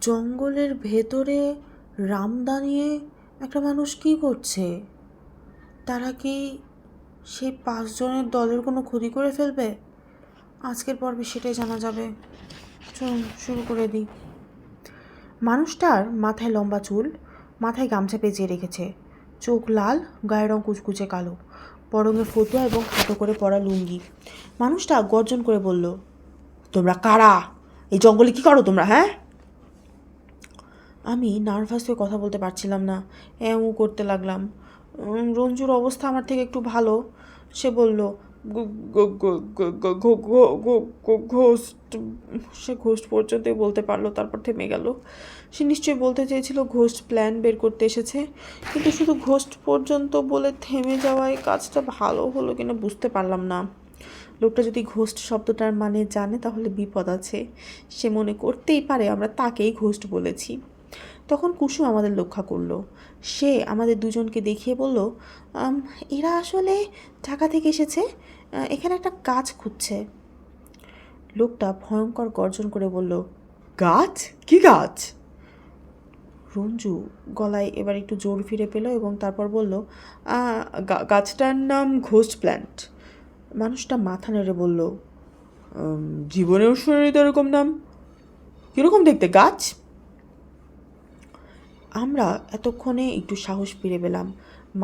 জঙ্গলের ভেতরে রামদা নিয়ে একটা মানুষ কী করছে? তারা কি সেই 5 জনের দলের কোনো ক্ষতি করে ফেলবে? আজকের পর্বে সেটাই জানা যাবে। চলুন শুরু করে দিই। মানুষটার মাথায় লম্বা চুল, মাথায় গামছা পেঁচিয়ে রেখেছে, চোখ লাল, গায়ের রং কুচকুচে কালো, পরনে ফতুয়া এবং খাটো করে পরা লুঙ্গি। মানুষটা গর্জন করে বলল, তোমরা কারা? এই জঙ্গলে কি করো তোমরা, হ্যাঁ? আমি নার্ভাস হয়ে কথা বলতে পারছিলাম না, করতে লাগলাম। রঞ্জুর অবস্থা আমার থেকে একটু ভালো। সে বলল, ঘোস্ট। সে ঘোস্ট পর্যন্তই বলতে পারলো, তারপর থেমে গেল। সে নিশ্চয়ই বলতে চেয়েছিল ঘোস্ট প্ল্যান বের করতে এসেছে, কিন্তু শুধু ঘোস্ট পর্যন্ত বলে থেমে যাওয়ায় কাজটা ভালো হলো কিনা বুঝতে পারলাম না। লোকটা যদি ঘোস্ট শব্দটার মানে জানে তাহলে বিপদ আছে। সে মনে করতেই পারে আমরা তাকেই ঘোস্ট বলেছি। তখন কুসুম আমাদের লক্ষ্য করলো। সে আমাদের দুজনকে দেখিয়ে বলল, এরা আসলে ঢাকা থেকে এসেছে, এখানে একটা গাছ খুঁজছে। লোকটা ভয়ঙ্কর গর্জন করে বলল, গাছ? কি গাছ? রঞ্জু গলায় এবার একটু জোর ফিরে পেল এবং তারপর বলল, গাছটার নাম ঘোস্ট প্ল্যান্ট। মানুষটা মাথা নেড়ে বলল, জীবনেও শুনিনি তো এরকম নাম। কীরকম দেখতে গাছ? আমরা এতক্ষণে একটু সাহস ফিরে পেলাম।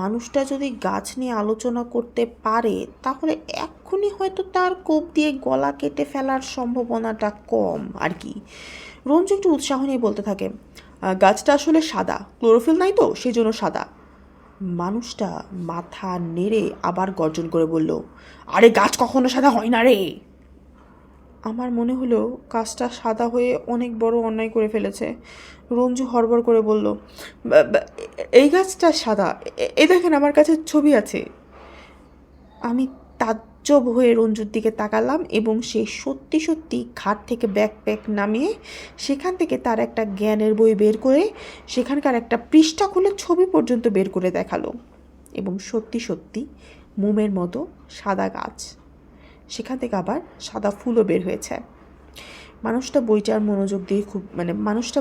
মানুষটা যদি গাছ নিয়ে আলোচনা করতে পারে তাহলে এক্ষুনি হয়তো তার কোপ দিয়ে গলা কেটে ফেলার সম্ভাবনাটা কম আর কি। রঞ্জু একটু উৎসাহ নিয়ে বলতে থাকে, গাছটা আসলে সাদা, ক্লোরোফিল নাই তো সেই জন্য সাদা। মানুষটা মাথা নেড়ে আবার গর্জন করে বলল, আরে গাছ কখনো সাদা হয় না রে। আমার মনে হলো কাজটা সাদা হয়ে অনেক বড় অন্যায় করে ফেলেছে। রঞ্জু হড়বড় করে বলল, এই গাছটা সাদা, এই দেখেন আমার কাছে ছবি আছে। আমি তাজ্জব হয়ে রঞ্জুর দিকে তাকালাম এবং সে সত্যি সত্যি খাট থেকে ব্যাকপ্যাক নামিয়ে সেখান থেকে তার একটা জ্ঞানের বই বের করে সেখানকার একটা পৃষ্ঠা খুলে ছবি পর্যন্ত বের করে দেখালো। এবং সত্যি সত্যি মোমের মতো সাদা গাছ, সেখান থেকে আবার সাদা ফুলও বের হয়েছে। মানুষটা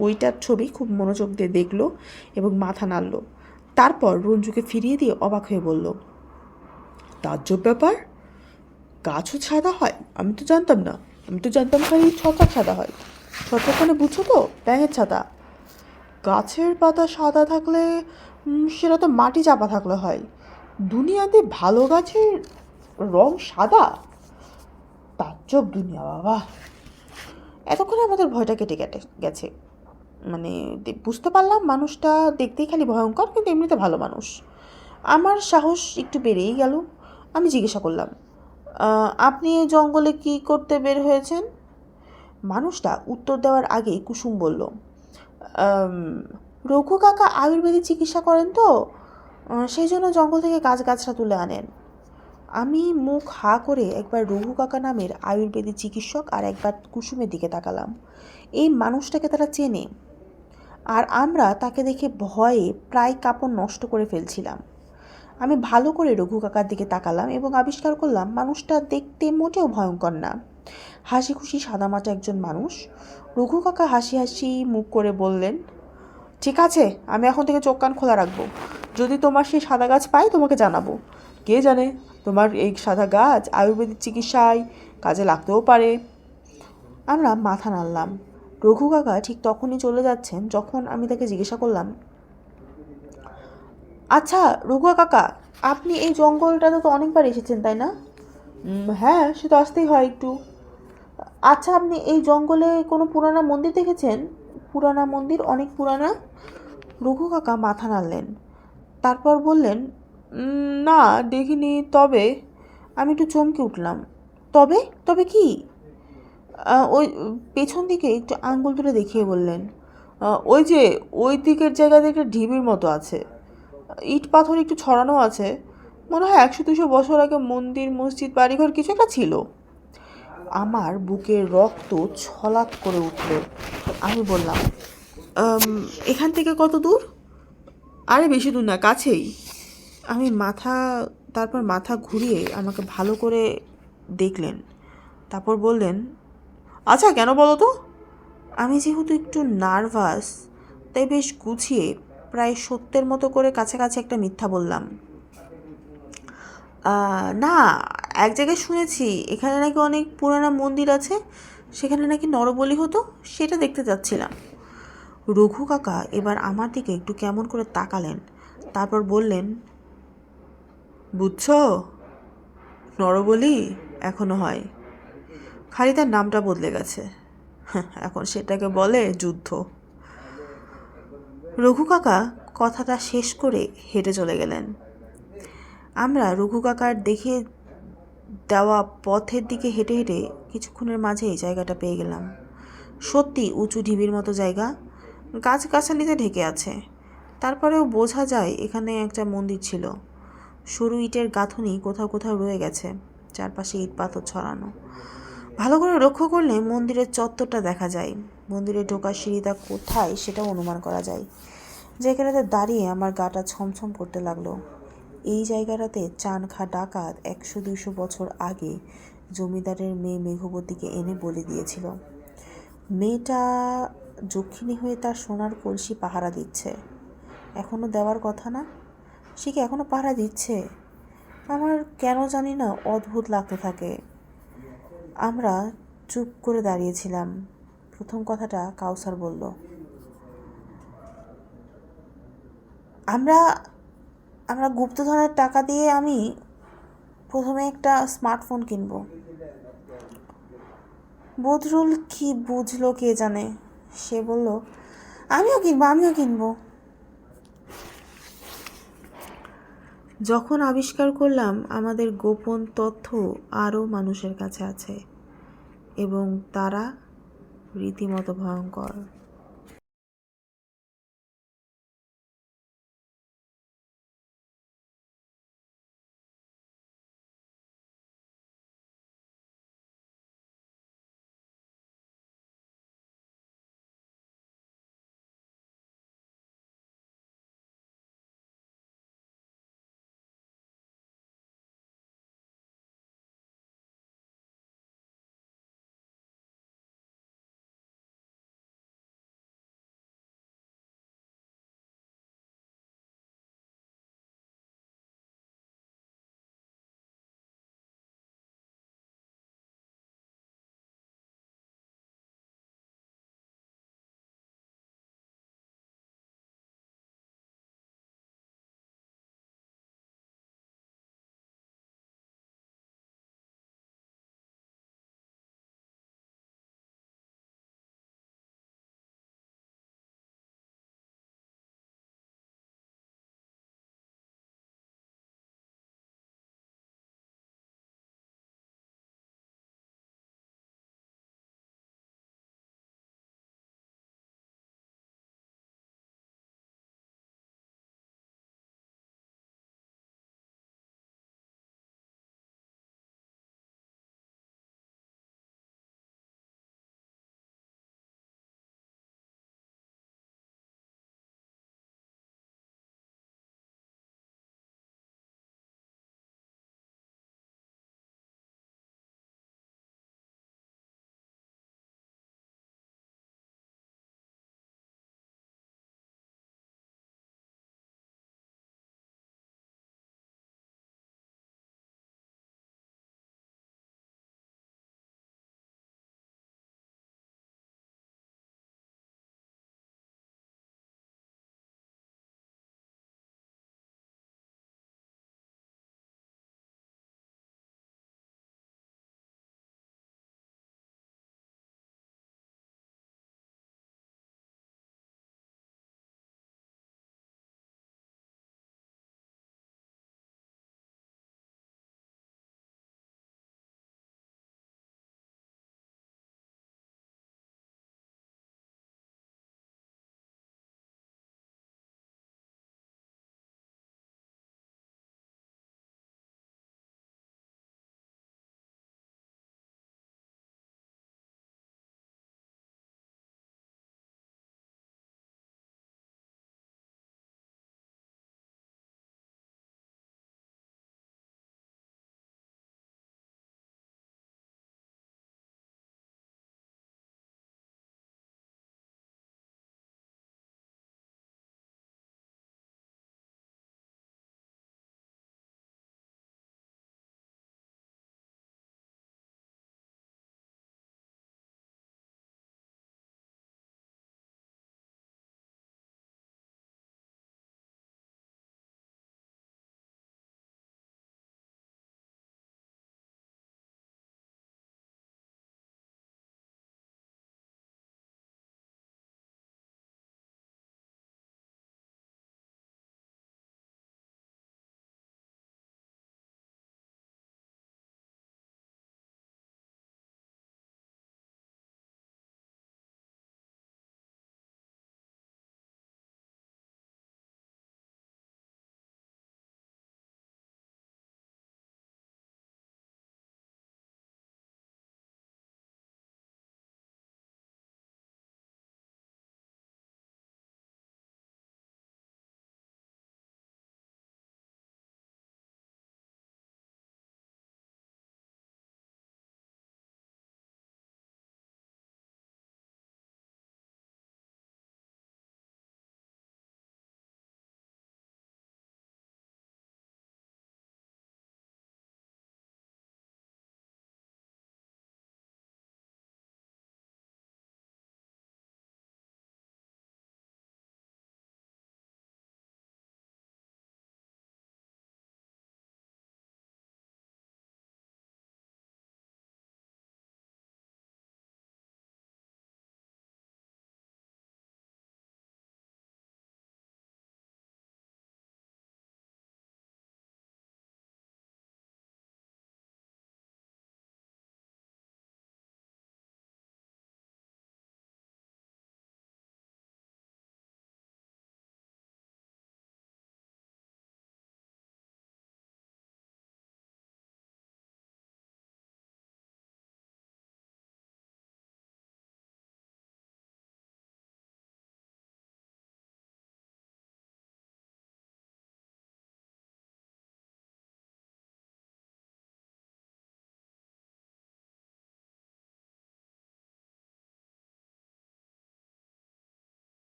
বইটার ছবি খুব মনোযোগ দিয়ে দেখলো এবং মাথা নাড়ল। তারপর রঞ্জুকে ফিরিয়ে দিয়ে অবাক হয়ে বলল, তাজ্জব ব্যাপার, গাছও সাদা হয়? আমি তো জানতাম না। আমি তো জানতাম খালি ছত্রাক সাদা হয়। ছত্রাক মানে বুঝছো তো, ব্যাঙের ছাতা। গাছের পাতা সাদা থাকলে সেটা তো মাটি চাপা থাকলে হয়। দুনিয়াতে ভালো গাছের রং সাদা? তাজ্জব দুনিয়া বাবা। এতক্ষণে আমাদের ভয়টা কেটে গেছে। মানে বুঝতে পারলাম মানুষটা দেখতেই খালি ভয়ঙ্কর, কিন্তু এমনিতে ভালো মানুষ। আমার সাহস একটু বেড়েই গেল। আমি জিজ্ঞাসা করলাম, আপনি এই জঙ্গলে কী করতে বের হয়েছেন? মানুষটা উত্তর দেওয়ার আগেই কুসুম বলল, রঘু কাকা আয়ুর্বেদিক চিকিৎসা করেন তো, সেই জন্য জঙ্গল থেকে গাছগাছরা তুলে আনেন। আমি মুখ হা করে একবার রঘু কাকা নামের আয়ুর্বেদিক চিকিৎসক আর একবার কুসুমের দিকে তাকালাম। এই মানুষটাকে তারা চেনে, আর আমরা তাকে দেখে ভয়ে প্রায় কাপড় নষ্ট করে ফেলছিলাম। আমি ভালো করে রঘু কাকার দিকে তাকালাম এবং আবিষ্কার করলাম মানুষটা দেখতে মোটেও ভয়ঙ্কর না, হাসি খুশি সাদামাটা একজন মানুষ। রঘু কাকা হাসি হাসি মুখ করে বললেন, ঠিক আছে, আমি এখন থেকে চোখ কান খোলা রাখবো। যদি তোমার সেই সাদা গাছ পাই তোমাকে জানাবো। কে জানে, তোমার এই সাদা গাছ আয়ুর্বেদিক চিকিৎসায় কাজে লাগতেও পারে। আমরা মাথা নাড়লাম। রঘু কাকা ঠিক তখনই চলে যাচ্ছেন যখন আমি তাকে জিজ্ঞাসা করলাম, আচ্ছা রঘু কাকা, আপনি এই জঙ্গলটাতে তো অনেকবার এসেছেন তাই না? হ্যাঁ, সে তো আসতেই হয় একটু। আচ্ছা, আপনি এই জঙ্গলে কোনো পুরানা মন্দির দেখেছেন? পুরানা মন্দির, অনেক পুরানা। রঘু কাকা মাথা নাড়লেন, তারপর বললেন, না দেখিনি, তবে। আমি একটু চমকে উঠলাম, তবে তবে কি? ওই পেছন দিকে একটু আঙ্গুল তুলে দেখিয়ে বললেন, ওই যে ওই দিকের জায়গাতে একটা ঢিবির মতো আছে, ইট পাথর একটু ছড়ানো আছে। মনে হয় 100-200 বছর আগে মন্দির মসজিদ বাড়িঘর কিছু একটা ছিল। আমার বুকের রক্ত ছলাৎ করে উঠল। আমি বললাম, এখান থেকে কত দূর? আরে বেশি দূর না, কাছেই। তারপর মাথা ঘুরিয়ে আমাকে ভালো করে দেখলেন, তারপর বললেন, আচ্ছা কেন বলো তো? আমি যেহেতু একটু নার্ভাস, তাই বেশ গুছিয়ে প্রায় সত্যের মতো করে কাছাকাছি একটা মিথ্যা বললাম। না, এক জায়গায় শুনেছি এখানে নাকি অনেক পুরানো মন্দির আছে, সেখানে নাকি নরবলি হতো, সেটা দেখতে যাচ্ছিলাম। রঘু কাকা এবার আমার দিকে একটু কেমন করে তাকালেন, তারপর বললেন, বুঝছ, নরবলি এখনো হয়, খালি তার নামটা বদলে গেছে। এখন সেটাকে বলে যুদ্ধ। রঘু কাকা কথাটা শেষ করে হেঁটে চলে গেলেন। আমরা রঘু কাকার দেখে দেওয়া পথের দিকে হেঁটে হেঁটে কিছুক্ষণের মাঝেই জায়গাটা পেয়ে গেলাম। সত্যি উঁচু ঢিবির মতো জায়গা, গাছগাছালিতে ঢেকে আছে। তারপরেও বোঝা যায় এখানে একটা মন্দির ছিল। সরু ইটের গাঁথনি কোথাও কোথাও রয়ে গেছে, চারপাশে ইট পাথর ছড়ানো। ভালো করে লক্ষ্য করলে মন্দিরের চত্বরটা দেখা যায়। মন্দিরে ঢোকার সিঁড়িটা কোথায় সেটাও অনুমান করা যায়। জায়গাটাতে দাঁড়িয়ে আমার গাটা ছমছম করতে লাগলো। এই জায়গাটাতে চানখা ডাকাত 100-200 বছর আগে জমিদারের মেয়ে মেঘবতীকে এনে বলে দিয়েছিল। মেয়েটা যক্ষিণী হয়ে তার সোনার কলসি পাহারা দিচ্ছে। এখনও দেওয়ার কথা না? সে কি এখনও পাহারা দিচ্ছে? আমার কেন জানি না অদ্ভুত লাগতে থাকে। আমরা চুপ করে দাঁড়িয়েছিলাম। প্রথম কথাটা কাউসার বলল, আমরা আমরা গুপ্তধনের টাকা দিয়ে আমি প্রথমে একটা স্মার্টফোন কিনবো। বদরুল কি বুঝলো কে জানে, সে বলল, আমিও কিনবো। যখন আবিষ্কার করলাম আমাদের গোপন তথ্য আরও মানুষের কাছে আছে এবং তারা রীতিমতো ভয়ঙ্কর।